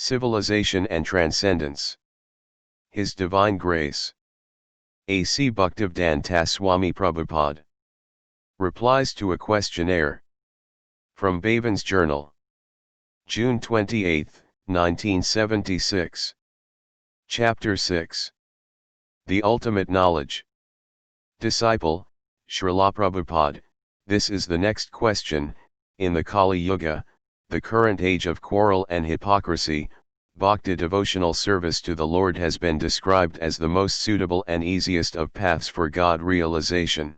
Civilization and Transcendence. His Divine Grace. A.C. Bhaktivedanta Swami Prabhupada. Replies to a questionnaire. From Bhavan's Journal. June 28, 1976. Chapter 6. The Ultimate Knowledge. Disciple, Srila Prabhupada, this is the next question. In the Kali Yuga, the current age of quarrel and hypocrisy, bhakti devotional service to the Lord has been described as the most suitable and easiest of paths for God realization.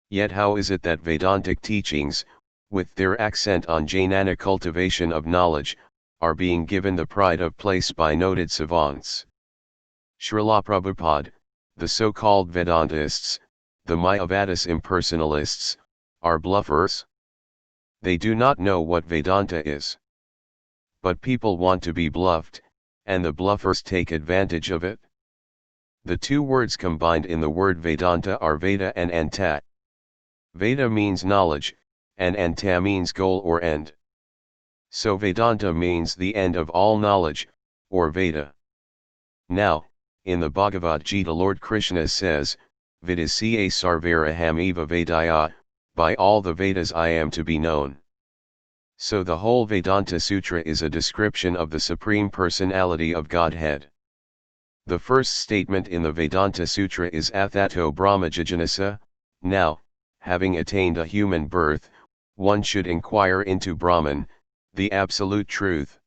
Yet how is it that Vedantic teachings, with their accent on jnana cultivation of knowledge, are being given the pride of place by noted savants? Srila Prabhupada, the so-called Vedantists, the Mayavadis impersonalists, are bluffers. They do not know what Vedanta is. But people want to be bluffed, and the bluffers take advantage of it. The two words combined in the word Vedanta are Veda and Anta. Veda means knowledge, and Anta means goal or end. So Vedanta means the end of all knowledge, or Veda. Now, in the Bhagavad Gita Lord Krishna says, Vidasya sarvaraham eva Vedaya, by all the Vedas I am to be known. So the whole Vedanta Sutra is a description of the Supreme Personality of Godhead. The first statement in the Vedanta Sutra is Athato Brahmajijanasa. Now, having attained a human birth, one should inquire into Brahman, the absolute truth.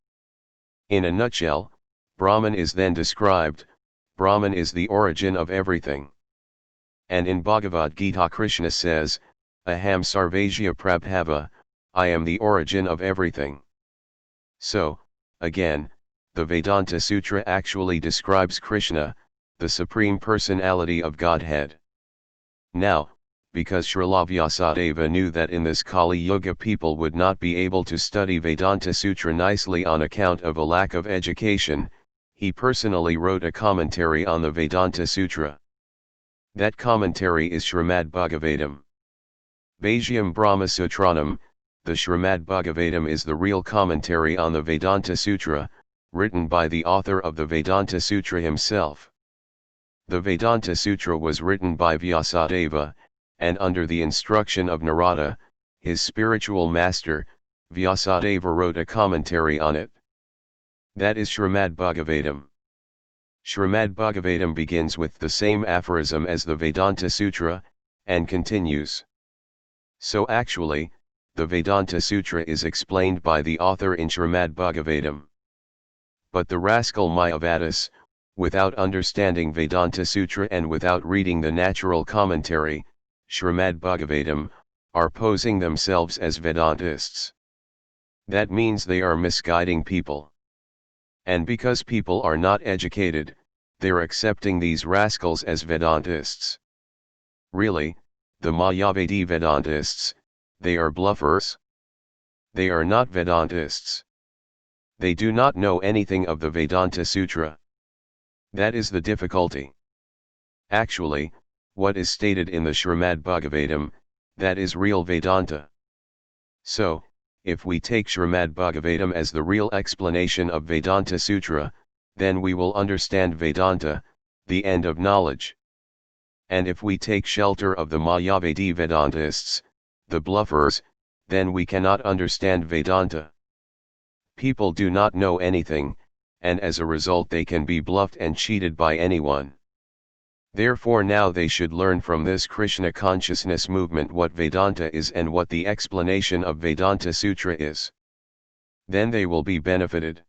In a nutshell, Brahman is then described. Brahman is the origin of everything. And in Bhagavad Gita Krishna says, Aham sarvajya prabhava, I am the origin of everything. So, again, the Vedanta Sutra actually describes Krishna, the Supreme Personality of Godhead. Now, because Srila Vyasadeva knew that in this Kali Yuga people would not be able to study Vedanta Sutra nicely on account of a lack of education, he personally wrote a commentary on the Vedanta Sutra. That commentary is Srimad Bhagavatam. Bhajyam Brahma Sutranam, the Srimad Bhagavatam is the real commentary on the Vedanta Sutra, written by the author of the Vedanta Sutra himself. The Vedanta Sutra was written by Vyasadeva, and under the instruction of Narada, his spiritual master, Vyasadeva wrote a commentary on it. That is Srimad Bhagavatam. Srimad Bhagavatam begins with the same aphorism as the Vedanta Sutra, and continues. So actually, the Vedanta Sutra is explained by the author in Srimad Bhagavatam. But the rascal Mayavadis, without understanding Vedanta Sutra and without reading the natural commentary, Srimad Bhagavatam, are posing themselves as Vedantists. That means they are misguiding people. And because people are not educated, they're accepting these rascals as Vedantists. Really, the Mayavadi Vedantists, they are bluffers. They are not Vedantists. They do not know anything of the Vedanta Sutra. That is the difficulty. Actually, what is stated in the Srimad Bhagavatam, that is real Vedanta. So, if we take Srimad Bhagavatam as the real explanation of Vedanta Sutra, then we will understand Vedanta, the end of knowledge. And if we take shelter of the Mayavadi Vedantists, the bluffers, then we cannot understand Vedanta. People do not know anything, and as a result they can be bluffed and cheated by anyone. Therefore now they should learn from this Krishna consciousness movement what Vedanta is and what the explanation of Vedanta Sutra is. Then they will be benefited.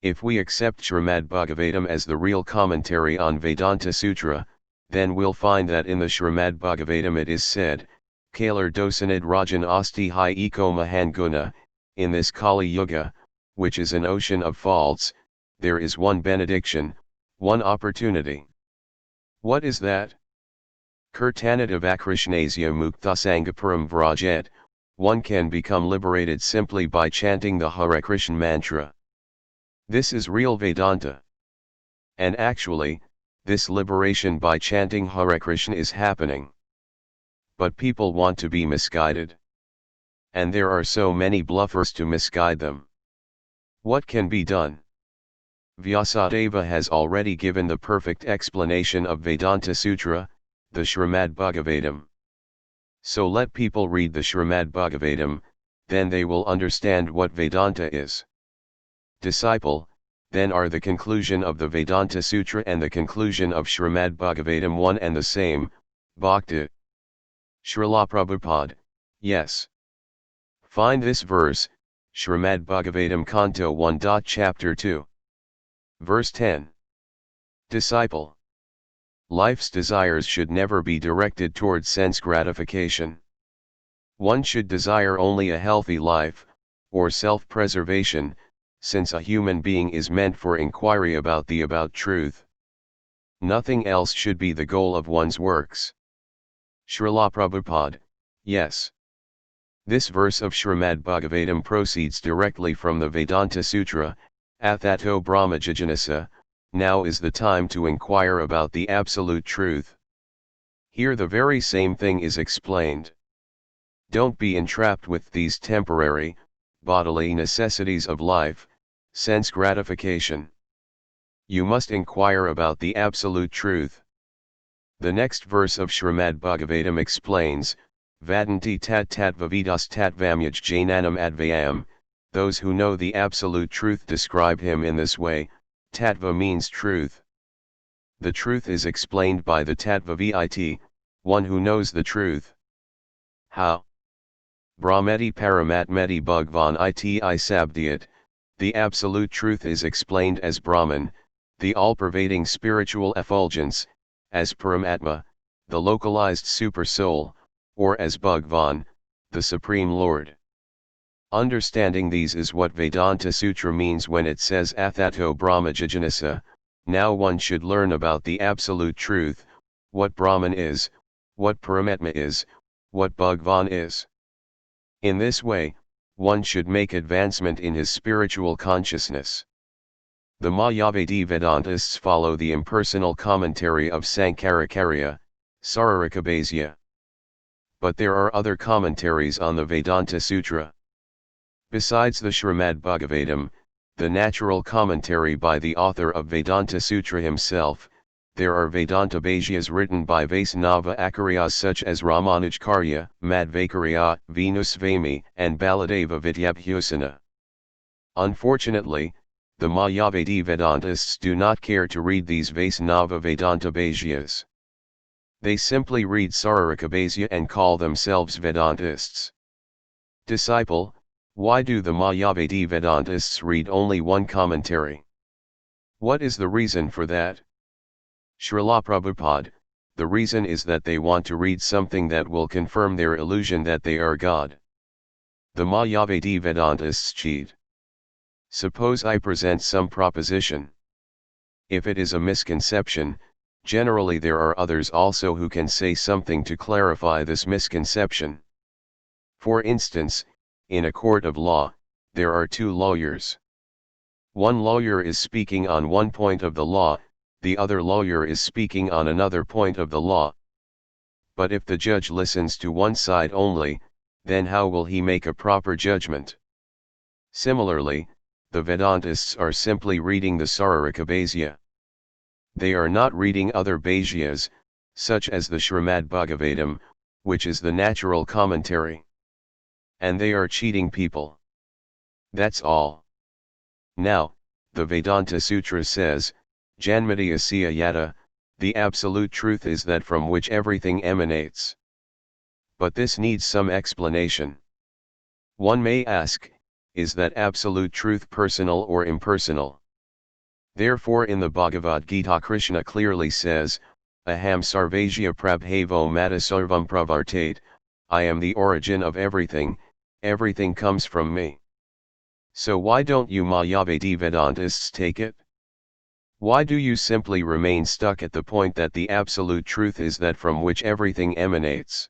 If we accept Srimad Bhagavatam as the real commentary on Vedanta Sutra, then we'll find that in the Srimad Bhagavatam it is said, Kalar dosanid rajan asti hi eko mahanguna, in this Kali Yuga, which is an ocean of faults, there is one benediction, one opportunity. What is that? Kirtanadavakrishnasya muktasangapuram vrajet, one can become liberated simply by chanting the Hare Krishna mantra. This is real Vedanta. And actually, this liberation by chanting Hare Krishna is happening. But people want to be misguided. And there are so many bluffers to misguide them. What can be done? Vyasadeva has already given the perfect explanation of Vedanta Sutra, the Srimad Bhagavatam. So let people read the Srimad Bhagavatam, then they will understand what Vedanta is. Disciple, then are the conclusion of the Vedanta Sutra and the conclusion of Srimad Bhagavatam one and the same, Bhakti. Srila Prabhupada, yes. Find this verse, Srimad Bhagavatam Canto 1. Chapter 2. Verse 10. Disciple. Life's desires should never be directed towards sense gratification. One should desire only a healthy life, or self-preservation, since a human being is meant for inquiry about the about truth. Nothing else should be the goal of one's works. Srila Prabhupada, yes. This verse of Srimad Bhagavatam proceeds directly from the Vedanta Sutra, Athato Brahma Jijanasa, now is the time to inquire about the absolute truth. Here the very same thing is explained. Don't be entrapped with these temporary, bodily necessities of life, sense gratification. You must inquire about the absolute truth. The next verse of Srimad Bhagavatam explains, Vadanti tat tatvavidas tatvamyaj jainanam advayam, those who know the absolute truth describe him in this way, tattva means truth. The truth is explained by the tattvavit, one who knows the truth. How? Brahmeti paramatmeti bhagvan iti sabdhyat, the absolute truth is explained as Brahman, the all-pervading spiritual effulgence, as Paramatma, the localized super-soul, or as Bhagwan, the Supreme Lord. Understanding these is what Vedanta Sutra means when it says Athato Brahma Jijanasa, now one should learn about the absolute truth, what Brahman is, what Paramatma is, what Bhagwan is. In this way, one should make advancement in his spiritual consciousness. The Mayavadi Vedantists follow the impersonal commentary of Sankaracharya, Sararakabhasya. But there are other commentaries on the Vedanta Sutra. Besides the Srimad Bhagavatam, the natural commentary by the author of Vedanta Sutra himself, there are Vedanta Bhashyas written by Vaisnava Acharyas such as Ramanujacharya, Madhvacarya, Venusvami, and Baladeva Vidyabhusana. Unfortunately, the Mayavadi Vedantists do not care to read these Vaisnava Vedanta Bhashyas. They simply read Sararakabhasya and call themselves Vedantists. Disciple, why do the Mayavadi Vedantists read only one commentary? What is the reason for that? Srila Prabhupada, the reason is that they want to read something that will confirm their illusion that they are God. The Mayavadi Vedantists cheat. Suppose I present some proposition. If it is a misconception, generally there are others also who can say something to clarify this misconception. For instance, in a court of law, there are two lawyers. One lawyer is speaking on one point of the law, the other lawyer is speaking on another point of the law. But if the judge listens to one side only, then how will he make a proper judgment? Similarly, the Vedantists are simply reading the Sararakabhasya. They are not reading other Bhashyas, such as the Srimad Bhagavatam, which is the natural commentary. And they are cheating people. That's all. Now, the Vedanta Sutra says, Janmati Asya Yata, the absolute truth is that from which everything emanates. But this needs some explanation. One may ask, is that absolute truth personal or impersonal? Therefore in the Bhagavad Gita Krishna clearly says, Aham sarvajya prabhavo mata sarvam pravartate, I am the origin of everything, everything comes from me. So why don't you Mayavadi Vedantists take it? Why do you simply remain stuck at the point that the absolute truth is that from which everything emanates?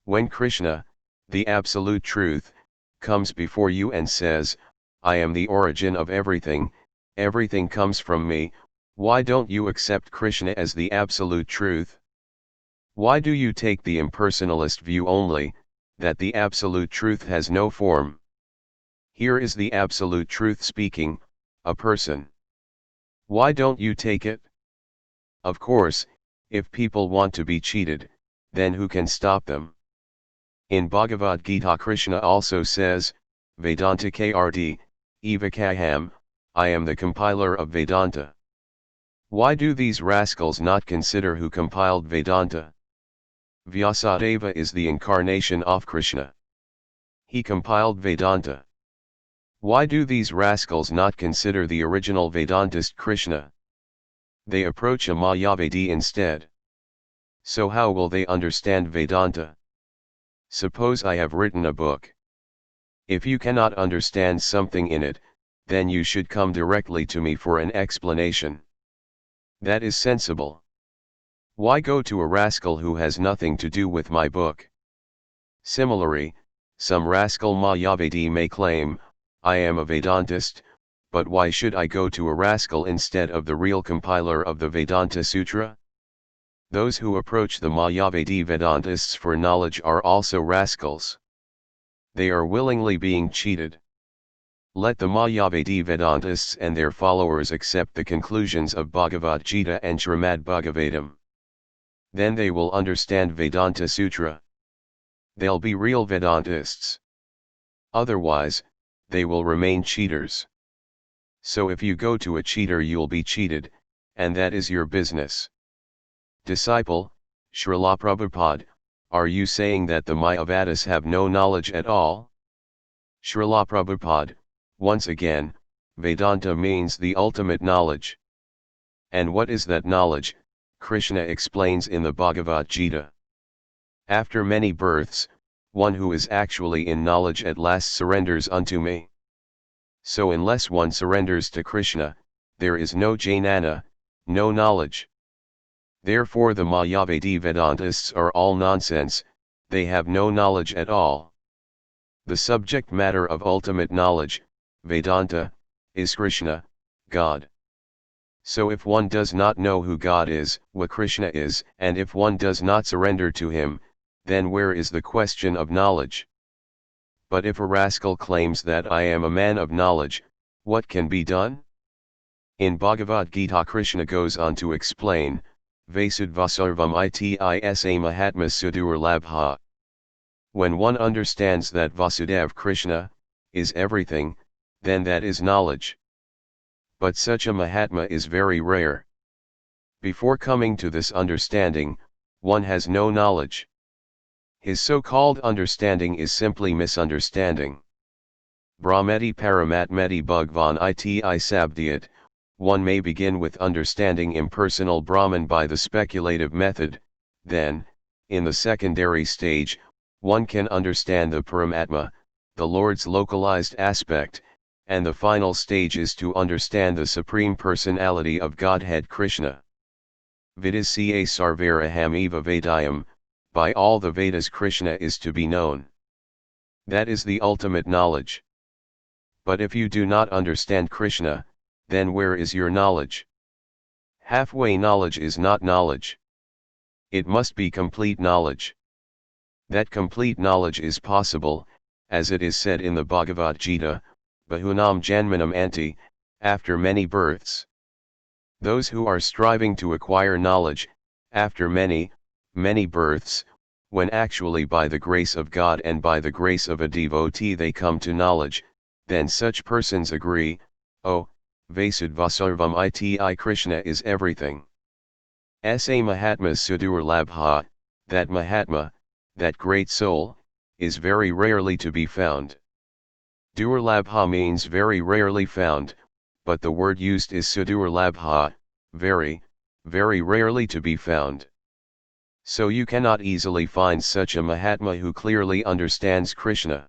When Krishna, the absolute truth, comes before you and says, I am the origin of everything, everything comes from me, why don't you accept Krishna as the absolute truth? Why do you take the impersonalist view only, that the absolute truth has no form? Here is the absolute truth speaking, a person. Why don't you take it? Of course, if people want to be cheated, then who can stop them? In Bhagavad Gita, Krishna also says, Vedanta Krd, Evakaham, I am the compiler of Vedanta. Why do these rascals not consider who compiled Vedanta? Vyasadeva is the incarnation of Krishna. He compiled Vedanta. Why do these rascals not consider the original Vedantist Krishna? They approach a Mayavadi instead. So how will they understand Vedanta? Suppose I have written a book. If you cannot understand something in it, then you should come directly to me for an explanation. That is sensible. Why go to a rascal who has nothing to do with my book? Similarly, some rascal Mayavadi may claim, I am a Vedantist, but why should I go to a rascal instead of the real compiler of the Vedanta Sutra? Those who approach the Mayavadi Vedantists for knowledge are also rascals. They are willingly being cheated. Let the Mayavadi Vedantists and their followers accept the conclusions of Bhagavad Gita and Srimad Bhagavatam. Then they will understand Vedanta Sutra. They'll be real Vedantists. Otherwise, they will remain cheaters. So if you go to a cheater, you'll be cheated, and that is your business. Disciple, Srila Prabhupada, are you saying that the Mayavadis have no knowledge at all? Srila Prabhupada, once again, Vedanta means the ultimate knowledge. And what is that knowledge? Krishna explains in the Bhagavad Gita. After many births, one who is actually in knowledge at last surrenders unto me. So unless one surrenders to Krishna, there is no jnana, no knowledge. Therefore the Mayavadi Vedantists are all nonsense, they have no knowledge at all. The subject matter of ultimate knowledge, Vedanta, is Krishna, God. So if one does not know who God is, what Krishna is, and if one does not surrender to him, then where is the question of knowledge? But if a rascal claims that I am a man of knowledge, what can be done? In Bhagavad Gita, Krishna goes on to explain, Vasudvasarvam itisa Mahatma Sudur Labha. When one understands that Vasudev Krishna is everything, then that is knowledge. But such a Mahatma is very rare. Before coming to this understanding, one has no knowledge. His so-called understanding is simply misunderstanding. Brahmeti Paramatmeti Bhagvan iti sabdhyat. One may begin with understanding impersonal Brahman by the speculative method, then, in the secondary stage, one can understand the Paramatma, the Lord's localized aspect, and the final stage is to understand the Supreme Personality of Godhead Krishna. Vidasya sarvaraham eva Vedayam, by all the Vedas Krishna is to be known. That is the ultimate knowledge. But if you do not understand Krishna, then where is your knowledge? Halfway knowledge is not knowledge. It must be complete knowledge. That complete knowledge is possible, as it is said in the Bhagavad Gita, Bahunam Janmanam Anti, after many births. Those who are striving to acquire knowledge, after many births, when actually by the grace of God and by the grace of a devotee they come to knowledge, then such persons agree, oh, Vasudvasarvam iti Krishna is everything. Sa Mahatmas Sudur Labha, that Mahatma, that great soul, is very rarely to be found. Durlabha means very rarely found, but the word used is Sudurlabha, very, very rarely to be found. So you cannot easily find such a Mahatma who clearly understands Krishna.